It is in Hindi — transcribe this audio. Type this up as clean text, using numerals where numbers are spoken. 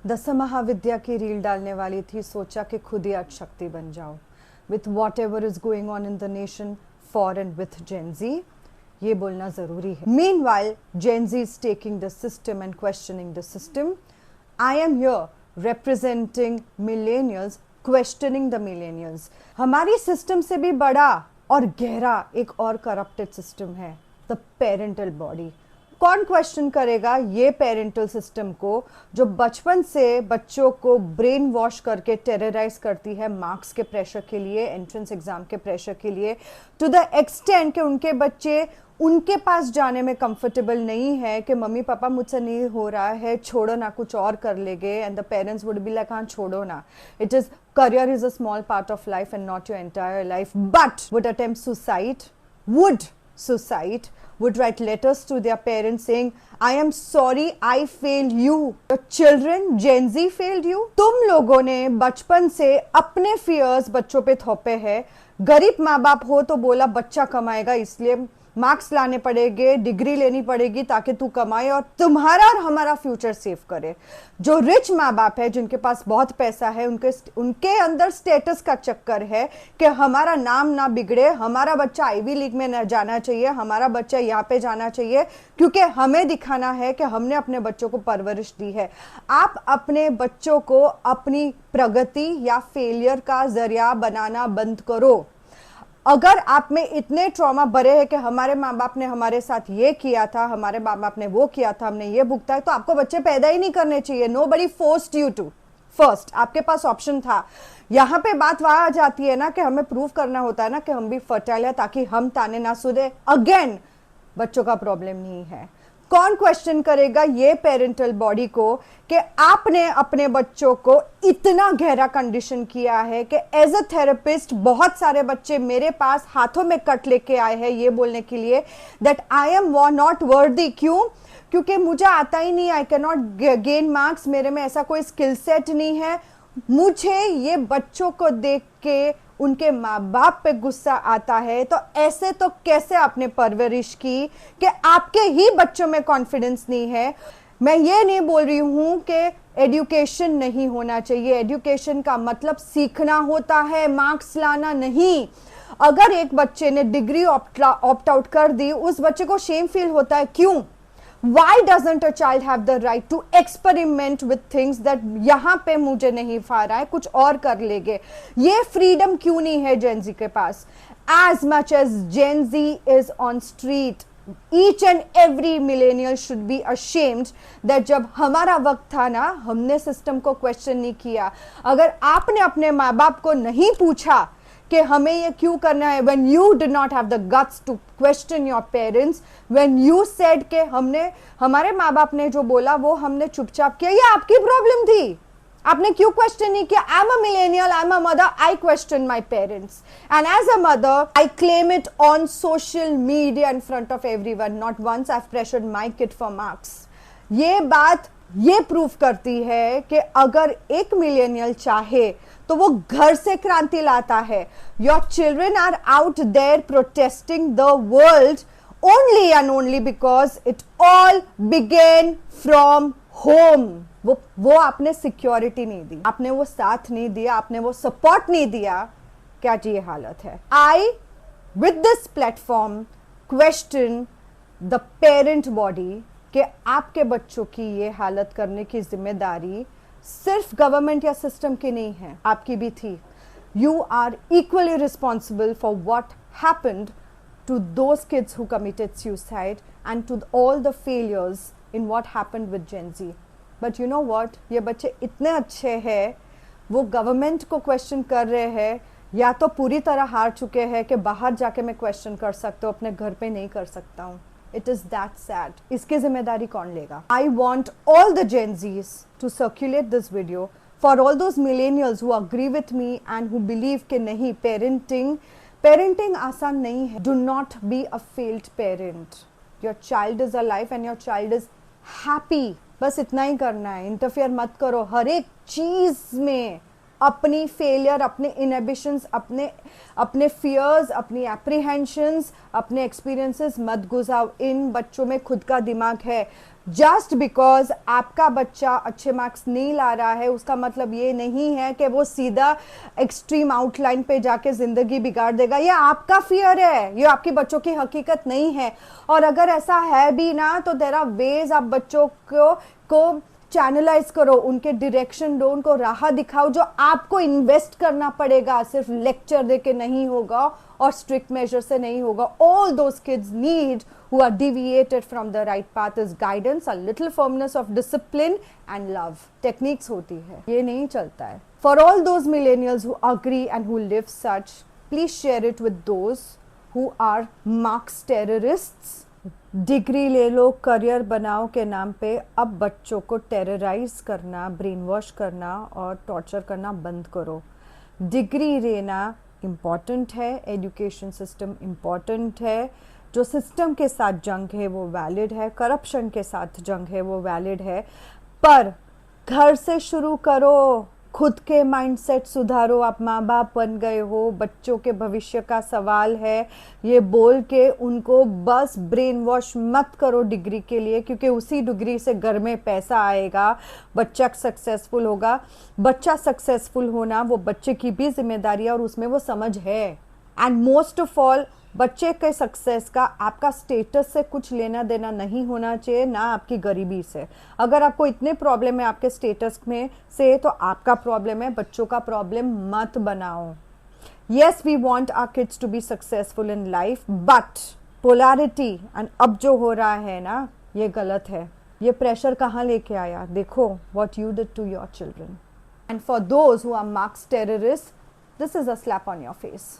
दस महाविद्या की रील डालने वाली थी, सोचा कि खुद ही आज शक्ति बन जाओ with what ever is going on in the nation for and with Gen Z. ये बोलना जरूरी है। Mean while Gen Z is taking the system and questioning the system, I am here representing millennials questioning the millennials. हमारी सिस्टम से भी बड़ा और गहरा एक और करप्टेड सिस्टम है, द पेरेंटल बॉडी। कौन क्वेश्चन करेगा ये पेरेंटल सिस्टम को, जो बचपन से बच्चों को ब्रेन वॉश करके टेरराइज करती है मार्क्स के प्रेशर के लिए, एंट्रेंस एग्जाम के प्रेशर के लिए, टू द एक्सटेंट कि उनके बच्चे उनके पास जाने में कंफर्टेबल नहीं है कि मम्मी पापा मुझसे नहीं हो रहा है, छोड़ो ना, कुछ और कर लेंगे। And the parents would be like हाँ छोड़ो ना, it is career is a small part of life and not your entire life, but would attempt suicide, would write letters to their parents saying I am sorry I failed you, your children Gen Z failed you। तुम लोगों ने बचपन से अपने fears बच्चों पे थोपे हैं। गरीब माँ बाप हो तो बोला बच्चा कमाएगा इसलिए मार्क्स लाने पड़ेंगे, डिग्री लेनी पड़ेगी ताकि तू कमाए और तुम्हारा और हमारा फ्यूचर सेव करे। जो रिच माँ बाप है, जिनके पास बहुत पैसा है, उनके अंदर स्टेटस का चक्कर है कि हमारा नाम ना बिगड़े, हमारा बच्चा आईवी लीग में न जाना चाहिए, हमारा बच्चा यहाँ पे जाना चाहिए, क्योंकि हमें दिखाना है कि हमने अपने बच्चों को परवरिश दी है। आप अपने बच्चों को अपनी प्रगति या फेलियर का जरिया बनाना बंद करो। अगर आप में इतने ट्रॉमा भरे हैं कि हमारे माँ बाप ने हमारे साथ ये किया था, हमारे माँ बाप ने वो किया था, हमने ये भुगता है, तो आपको बच्चे पैदा ही नहीं करने चाहिए। Nobody forced you to. First आपके पास ऑप्शन था। यहाँ पे बात वहां आ जाती है ना कि हमें प्रूव करना होता है ना कि हम भी फर्टाइल है ताकि हम ताने ना सुने। अगेन बच्चों का प्रॉब्लम नहीं है। कौन क्वेश्चन करेगा ये पेरेंटल बॉडी को कि आपने अपने बच्चों को इतना गहरा कंडीशन किया है कि एज अ थेरेपिस्ट बहुत सारे बच्चे मेरे पास हाथों में कट लेके आए हैं ये बोलने के लिए that I am not worthy. क्यों? क्योंकि मुझे आता ही नहीं, I can not gain marks, मेरे में ऐसा कोई स्किल सेट नहीं है। मुझे ये बच्चों को देख के उनके माँ बाप पे गुस्सा आता है। तो ऐसे तो कैसे आपने परवरिश की कि आपके ही बच्चों में कॉन्फिडेंस नहीं है। मैं ये नहीं बोल रही हूं कि एजुकेशन नहीं होना चाहिए। एजुकेशन का मतलब सीखना होता है, मार्क्स लाना नहीं। अगर एक बच्चे ने डिग्री ऑप्ट आउट कर दी, उस बच्चे को शेम फील होता है। क्यों? Why doesn't a child have the right to experiment with things that यहाँ पे मुझे नहीं फा रहा है, कुछ और कर लेंगे? ये फ्रीडम क्यों नहीं है Gen Z के पास? As much as Gen Z is on street, each and every millennial should be ashamed that जब हमारा वक्त था ना, हमने सिस्टम को क्वेश्चन नहीं किया। अगर आपने अपने माँ बाप को नहीं पूछा कि हमें ये क्यों करना है, when you did not have the guts to question your parents, when you said कि हमारे माँ बाप ने जो बोला वो हमने चुपचाप किया, ये आपकी प्रॉब्लम थी। आपने क्यों क्वेश्चन नहीं किया? I'm a millennial, I'm a mother, I question my parents, and as a mother I claim it on social media in front of everyone. Not once I've pressured my kid for marks. ये बात ये प्रूफ करती है कि अगर एक मिलेनियल चाहे तो वो घर से क्रांति लाता है। Your children are out there protesting the world only and only because it all began from home. वो आपने सिक्योरिटी नहीं दी, आपने वो साथ नहीं दिया, आपने वो सपोर्ट नहीं दिया। क्या जी ये हालत है? I with this platform question the parent body कि आपके बच्चों की ये हालत करने की जिम्मेदारी सिर्फ गवर्नमेंट या सिस्टम की नहीं है, आपकी भी थी। You are equally responsible for what happened to those kids who committed suicide and to all the failures in what happened with Gen Z. But you know what, ये बच्चे इतने अच्छे हैं, वो गवर्नमेंट को क्वेश्चन कर रहे हैं या तो पूरी तरह हार चुके हैं कि बाहर जाके मैं क्वेश्चन कर सकता हूँ, अपने घर पे नहीं कर सकता हूँ। It is that sad. इसकी जिम्मेदारी कौन लेगा? I want all the Gen Zs to circulate this video for all those millennials who agree with me and who believe कि नहीं, parenting आसान नहीं है। Do not be a failed parent. Your child is alive and your child is happy. बस इतना ही करना है। इंटरफेयर मत करो हर एक चीज में। अपनी फेलियर, अपने इनहिबिशंस, अपने फियर्स, अपनी एप्रीहेंशंस, अपने एक्सपीरियंसेस मत घुसाओ इन बच्चों में। खुद का दिमाग है। जस्ट बिकॉज आपका बच्चा अच्छे मार्क्स नहीं ला रहा है उसका मतलब ये नहीं है कि वो सीधा एक्सट्रीम आउटलाइन पे जाके जिंदगी बिगाड़ देगा। ये आपका फियर है, ये आपके बच्चों की हकीकत नहीं है। और अगर ऐसा है भी ना तो देयर आर वेज, आप बच्चों को चैनलाइज करो, उनके डायरेक्शन दो, उनको राह दिखाओ। जो आपको इन्वेस्ट करना पड़ेगा, सिर्फ लेक्चर देके नहीं होगा और स्ट्रिक्ट मेजर से नहीं होगा। All those kids need who are deviated from the right path is guidance, a little firmness of discipline and love. Techniques होती है, ये नहीं चलता है। For all those millennials who agree and who live such, please share it with those who are marks terrorists. Degree ले लो, करियर बनाओ के नाम पे अब बच्चों को टेरराइज करना, ब्रेन वॉश करना और टॉर्चर करना बंद करो। डिग्री लेना इम्पॉर्टेंट है, एजुकेशन सिस्टम इम्पॉर्टेंट है। जो सिस्टम के साथ जंग है वो वैलिड है, करप्शन के साथ जंग है वो वैलिड है, पर घर से शुरू करो। खुद के माइंडसेट सुधारो। आप माँ बाप बन गए हो, बच्चों के भविष्य का सवाल है, ये बोल के उनको बस ब्रेन वॉश मत करो डिग्री के लिए, क्योंकि उसी डिग्री से घर में पैसा आएगा, बच्चा सक्सेसफुल होगा। बच्चा सक्सेसफुल होना वो बच्चे की भी जिम्मेदारी है और उसमें वो समझ है। एंड मोस्ट ऑफ ऑल, बच्चे के सक्सेस का आपका स्टेटस से कुछ लेना देना नहीं होना चाहिए, ना आपकी गरीबी से। अगर आपको इतने प्रॉब्लम है आपके स्टेटस में से तो आपका प्रॉब्लम है, बच्चों का प्रॉब्लम मत बनाओ। Yes, we want our kids to be successful in life, but polarity and अब जो हो रहा है ना ये गलत है। ये प्रेशर कहाँ लेके आया? देखो what you did to your children. And for those who are marks terrorist, this is a slap on your face.